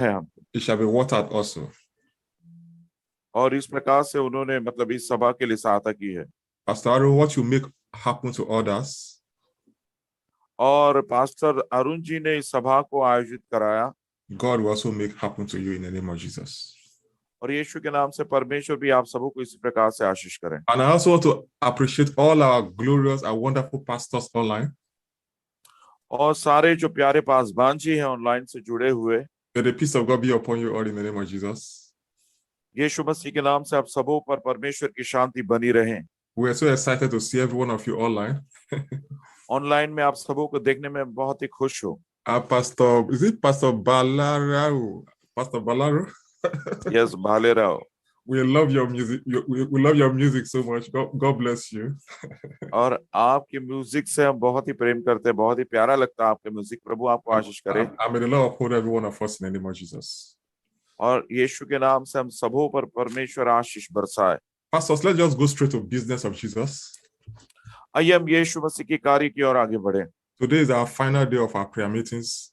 है हमको। it shall be watered also. और इस प्रकार से उन्होंने मतलब इस सभा के लिए सहायता की है। Pastor Aaron, what you make happen to others, और पास्टर अरुण जी ने इस सभा को आयोजित कराया, God will also make happen to you in the name of Jesus. और यीशु के नाम से परमेश्वर भी आप सबों को इसी प्रकार से आशीष करें। And I also want to appreciate all our glorious and wonderful pastors online. और सारे जो प्यारे पासबान जी हैं ऑनलाइन से जुड़े हुए, May the peace of God be upon you all in the name of Jesus. यीशु मसीह के नाम से आप सबों पर परमेश्वर की शांति बनी रहे। We are so excited to see every one of you online. Online में आप सबों को देखने में बहुत ही खुश हो। Pastor, is it Pastor Balaro? Pastor Balaro? Yes, भाले Rao. We love your music. We love your music so much. God bless you. और आपके म्यूजिक से हम बहुत ही प्रेम करते हैं, बहुत ही प्यारा लगता है आपके म्यूजिक। प्रभु आपको आशीष करे। And may the Lord uphold every one of us in the name of Jesus. और यीशु के नाम से हम सबों पर परमेश्वर आशीष बरसाए। Pastors, let's just go straight to business of Jesus. आइए हम यीशु मसीह की कार्य की ओर आगे बढ़े। Today is our final day of our prayer meetings.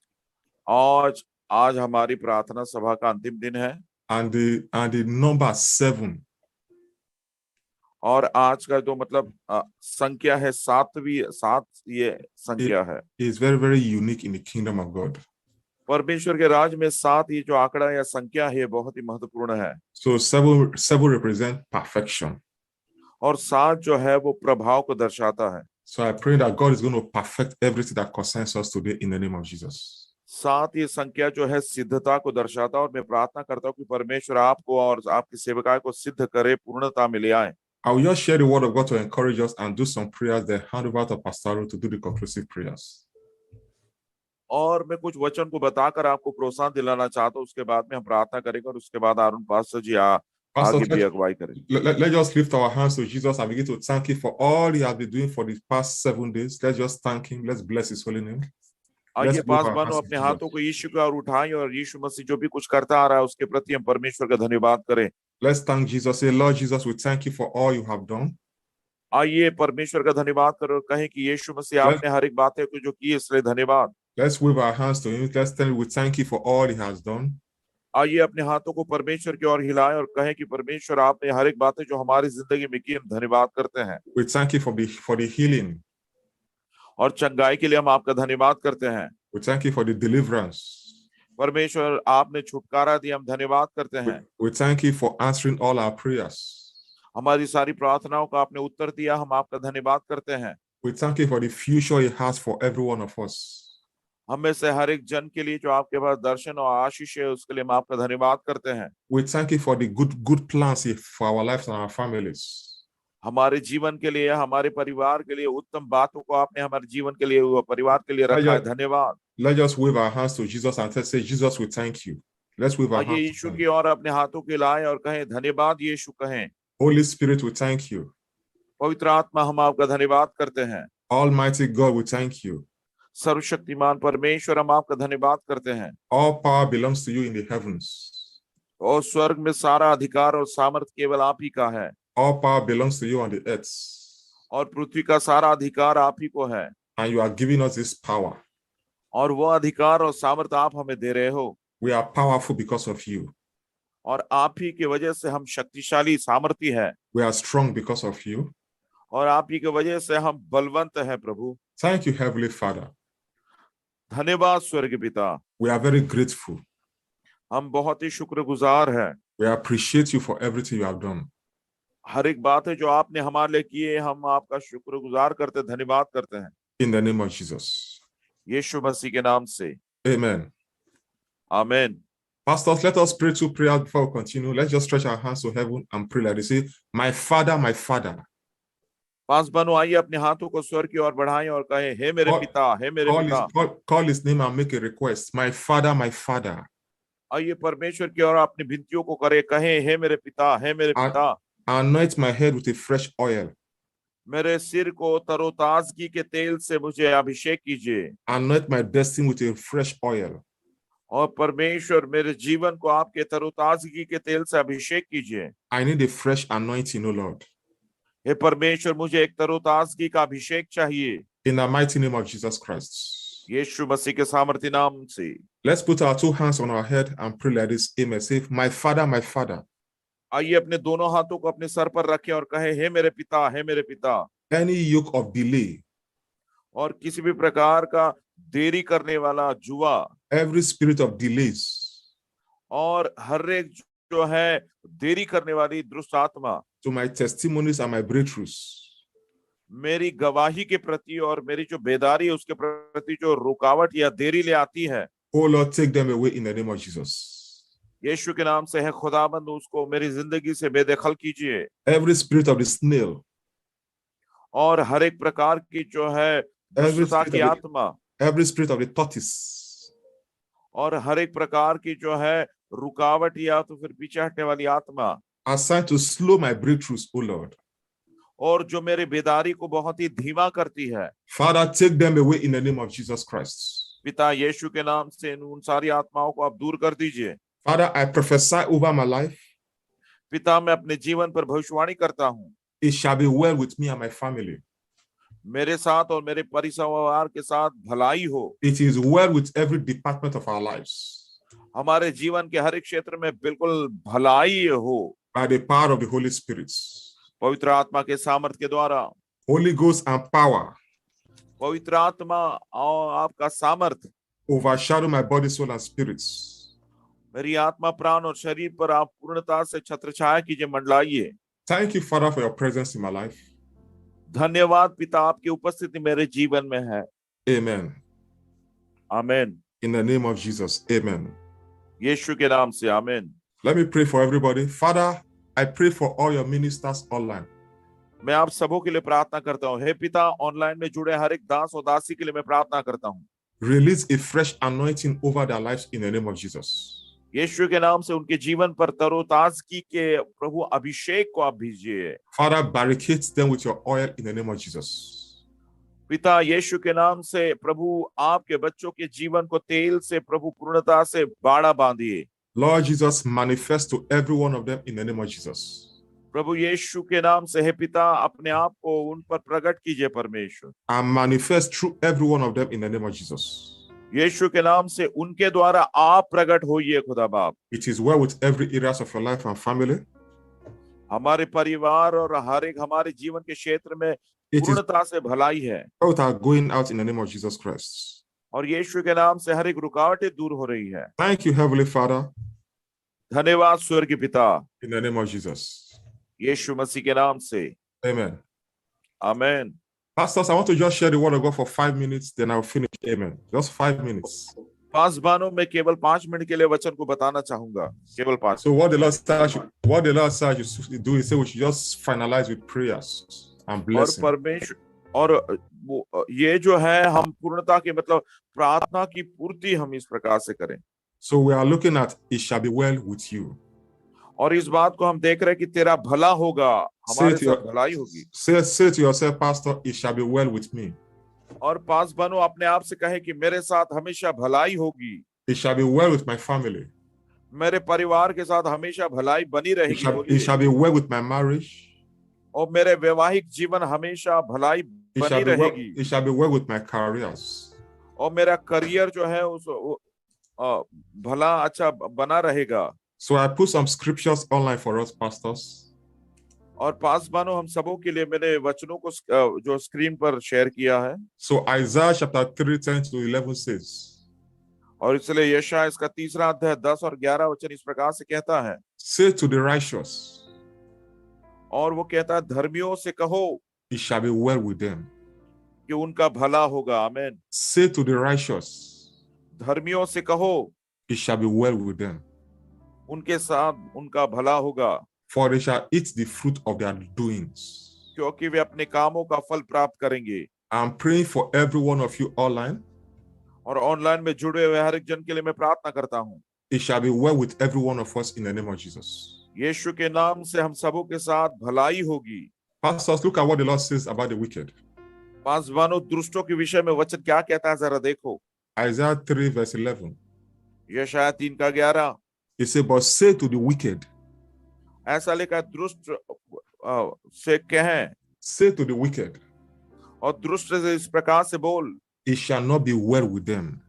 आज हमारी प्रार्थना सभा का अंतिम दिन है। And the number 7. और आज का जो मतलब संख्या है 7 ये संख्या है। Is very, very unique in the kingdom of God. परमेश्वर के राज में 7 ये जो आंकड़ा या संख्या है बहुत ही महत्वपूर्ण है। So 7 represent perfection. और 7 जो है वो प्रभाव को दर्शाता है। So I pray that God is going to perfect everything that concerns us today in the name of Jesus. 7 ये संख्या जो है सिद्धता को दर्शाता है, और मैं प्रार्थना करता हूँ कि परमेश्वर आपको और आपकी सेवकाएं को सिद्ध करे, पूर्णता में ले आए। I will just share the word of God to encourage us and do some prayers, then hand over to Pastor Aaron to do the conclusive prayers. और मैं कुछ वचन को बताकर आपको प्रोत्साहन दिलाना चाहता हूँ, उसके बाद में हम प्रार्थना करेंगे, और उसके बाद अरुण पास्टर जी आगे भी अगुवाई करें। Let's just lift our hands to Jesus and begin to thank Him for all He has been doing for the past 7 days. Let's just thank Him. Let's bless His holy name. आइए पासवानों अपने हाथों को यीशु की ओर उठाएं और यीशु मसीह जो भी कुछ करता आ रहा है उसके प्रति हम परमेश्वर का धन्यवाद करें। Let's thank Jesus. Say, Lord Jesus, we thank you for all you have done. आइए परमेश्वर का धन्यवाद करें और कहें कि यीशु मसीह आपने हर एक बातें को जो की इसलिए धन्यवाद। Let's wave our hands to Him. Let's tell Him we thank you for all He has done. आइए अपने हाथों को परमेश्वर की ओर हिलाएं और कहें कि परमेश्वर आपने हर एक बातें जो हमारी जिंदगी में की हम धन्यवाद करते हैं। We thank you for the healing. और चंगाई के लिए हम आपका धन्यवाद करते हैं। We thank you for the deliverance. परमेश्वर आपने छुटकारा दिया, हम धन्यवाद करते हैं। We thank you for answering all our prayers. हमारी सारी प्रार्थनाओं का आपने उत्तर दिया, हम आपका धन्यवाद करते हैं। We thank you for the future He has for every one of us. हम में से हर एक जन के लिए जो आपके पास दर्शन और आशीष है उसके लिए हम आपका धन्यवाद करते हैं। We thank you for the good plans for our lives and our families. हमारे जीवन के लिए, हमारे परिवार के लिए उत्तम बातों को आपने हमारे जीवन के लिए, परिवार के लिए रखा है। धन्यवाद। Let's just wave our hands to Jesus and say, Jesus, we thank you. Let's wave our hands. यीशु की ओर अपने हाथों को हिलाएं और कहें धन्यवाद यीशु कहें। Holy Spirit, we thank you. पवित्र आत्मा हम आपका धन्यवाद करते हैं। Almighty God, we thank you. सर्वशक्तिमान परमेश्वर हम आपका धन्यवाद करते हैं। All power belongs to you in the heavens. और स्वर्ग में सारा अधिकार और सामर्थ केवल आप ही का है। All power belongs to you on the earth. और पृथ्वी का सारा अधिकार आप ही को है। And you are giving us this power. और वो अधिकार और सामर्थ आप हमें दे रहे हो। We are powerful because of you. और आप ही की वजह से हम शक्तिशाली सामर्थी है। We are strong because of you. और आप ही की वजह से हम बलवंत हैं प्रभु। Thank you, Heavenly Father. धन्यवाद स्वर्गीय पिता। We are very grateful. हम बहुत ही शुक्रगुजार हैं। We appreciate you for everything you have done. हर एक बात है जो आपने हमारे लिए की है, हम आपका शुक्रगुजार करते, धन्यवाद करते हैं। In the name of Jesus. यीशु मसीह के नाम से। Amen. Amen. Pastors, let us pray 2 prayers before we continue. Let's just stretch our hands to heaven and pray like this. Say, my Father, my Father. पासवानों आइए अपने हाथों को स्वर्ग की ओर बढ़ाएं और कहें हे मेरे पिता, हे मेरे पिता। Call his name and make a request. My Father, my Father. आइए परमेश्वर की ओर अपनी विनतियों को करें, कहें हे मेरे पिता, हे मेरे पिता। Anoint my head with a fresh oil. मेरे सिर को तरोताजगी के तेल से मुझे अभिषेक कीजिए। Anoint my destiny with a fresh oil. और परमेश्वर मेरे जीवन को आपके तरोताजगी के तेल से अभिषेक कीजिए। I need a fresh anointing, O Lord. हे परमेश्वर मुझे एक तरोताजगी का अभिषेक चाहिए। In the mighty name of Jesus Christ. यीशु मसीह के सामर्थी नाम से। Let's put our two hands on our head and pray like this. Amen. Say, my Father, my Father. आइए अपने दोनों हाथों को अपने सर पर रखें और कहें, हे मेरे पिता, हे मेरे पिता। Any yoke of delay, और किसी भी प्रकार का देरी करने वाला जुआ, every spirit of delays, और हर एक जो है देरी करने वाली दुष्ट आत्मा, to my testimonies and my breakthroughs, मेरी गवाही के प्रति और मेरी जो बेदारी है उसके प्रति जो रुकावट या देरी ले आती है, oh Lord, take them away in the name of Jesus. यीशु के नाम से है खुदाबंद, उसको मेरी जिंदगी से बेदखल कीजिए। Every spirit of the snail, और हर एक प्रकार की जो है दुष्टता की आत्मा, every spirit of the tortoise, और हर एक प्रकार की जो है रुकावट या तो फिर पीछे हटने वाली आत्मा, assigned to slow my breakthroughs, oh Lord. और जो मेरे बेदारी को बहुत ही धीमा करती है, Father, take them away in the name of Jesus Christ. पिता यीशु के नाम से उन सारी आत्माओं को आप दूर कर दीजिए। Father, I prophesy over my life. पिता मैं अपने जीवन पर भविष्यवाणी करता हूँ, It shall be well with me and my family. मेरे साथ और मेरे परिवार के साथ भलाई हो। It is well with every department of our lives. हमारे जीवन के हर एक क्षेत्र में बिल्कुल भलाई हो, By the power of the Holy Spirit. पवित्र आत्मा के सामर्थ्य के द्वारा। Holy Ghost and power पवित्र आत्मा और आपका सामर्थ overshadow my body, soul, and spirits. मेरी आत्मा, प्राण और शरीर पर आप पूर्णता से छत्र छाया कीजिए, मंडलाइए। Thank you, Father, for your presence in my life. धन्यवाद पिता, आपकी उपस्थिति मेरे जीवन में है। Amen. आमीन। In the name of Jesus. Amen. यीशु के नाम से आमीन। Let me pray for everybody. Father, I pray for all your ministers online. मैं आप सबों के लिए प्रार्थना करता हूँ। हे पिता, ऑनलाइन में जुड़े हर एक दास और दासी के लिए मैं प्रार्थना करता हूँ। Release a fresh anointing over their lives in the name of Jesus. यीशु के नाम से उनके जीवन पर तरोताजगी के प्रभु अभिषेक को आप भेजिए। Father, barricade them with your oil in the name of Jesus. पिता यीशु के नाम से प्रभु आपके बच्चों के जीवन को तेल से प्रभु पूर्णता से बाड़ा बांधिए। Lord Jesus, manifest to every one of them in the name of Jesus. प्रभु यीशु के नाम से हे पिता, अपने आप को उन पर प्रकट कीजिए परमेश्वर। And manifest through every one of them in the name of Jesus. यीशु के नाम से उनके द्वारा आप प्रकट होइए खुदा बाप। It is well with every areas of your life and family. हमारे परिवार और हर एक हमारे जीवन के क्षेत्र में पूर्णता से भलाई है। Out are going out in the name of Jesus Christ. और यीशु के नाम से हर एक रुकावटें दूर हो रही है। Thank you, Heavenly Father. धन्यवाद स्वर्गीय पिता, In the name of Jesus. यीशु मसीह के नाम से Amen. आमीन। Pastors, I want to just share the word of God for 5 minutes, then I'll finish. Amen. Just 5 minutes. पासबानों में केवल 5 मिनट के लिए वचन को बताना चाहूंगा, केवल 5। So what the Lord said I should do is say we should just finalize with prayers and blessing. और परमेश्वर और ये जो है हम पूर्णता की मतलब प्रार्थना की पूर्ति हम इस प्रकार से करें। So we are looking at it shall be well with you. और इस बात को हम देख रहे हैं कि तेरा भला होगा, हमारे साथ भलाई होगी। Say to yourself, Pastor, it shall be well with me. और पासबानों अपने आप से कहे कि मेरे साथ हमेशा भलाई होगी। It shall be well with my family. मेरे परिवार के साथ हमेशा भलाई बनी रहेगी। It shall be well with my marriage. और मेरे वैवाहिक जीवन हमेशा भलाई बनी रहेगी। It shall be well with my careers. और मेरा करियर जो है उस भला अच्छा बना रहेगा। So I put some scriptures online for us, pastors. और पासबानों हम सबों के लिए मैंने वचनों को जो स्क्रीन पर शेयर किया है। So Isaiah chapter 3:10-11 says. और इसलिए यशायाह इसका 3 अध्याय 10 और 11 वचन इस प्रकार से कहता है। Say to the righteous. और वो कहता है धर्मियों से कहो, it shall be well with them. कि उनका भला होगा। आमीन। Say to the righteous. धर्मियों से कहो, it shall be well with them. उनके साथ उनका भला होगा। For they shall eat the fruit of their doings. क्योंकि वे अपने कामों का फल प्राप्त करेंगे। I'm praying for every one of you online. और ऑनलाइन में जुड़े हुए हर एक जन के लिए मैं प्रार्थना करता हूँ। It shall be well with every one of us in the name of Jesus. यीशु के नाम से हम सबों के साथ भलाई होगी। Pastors, look at what the Lord says about the wicked. पासबानों दुष्टों के विषय में वचन क्या कहता है जरा देखो। Isaiah 3:11. यशायाह 3:11। It says, but say to the wicked. ऐसा लिखा, दुष्ट से कहें। Say to the wicked. और दुष्ट से इस प्रकार से बोल। it shall not be well with them.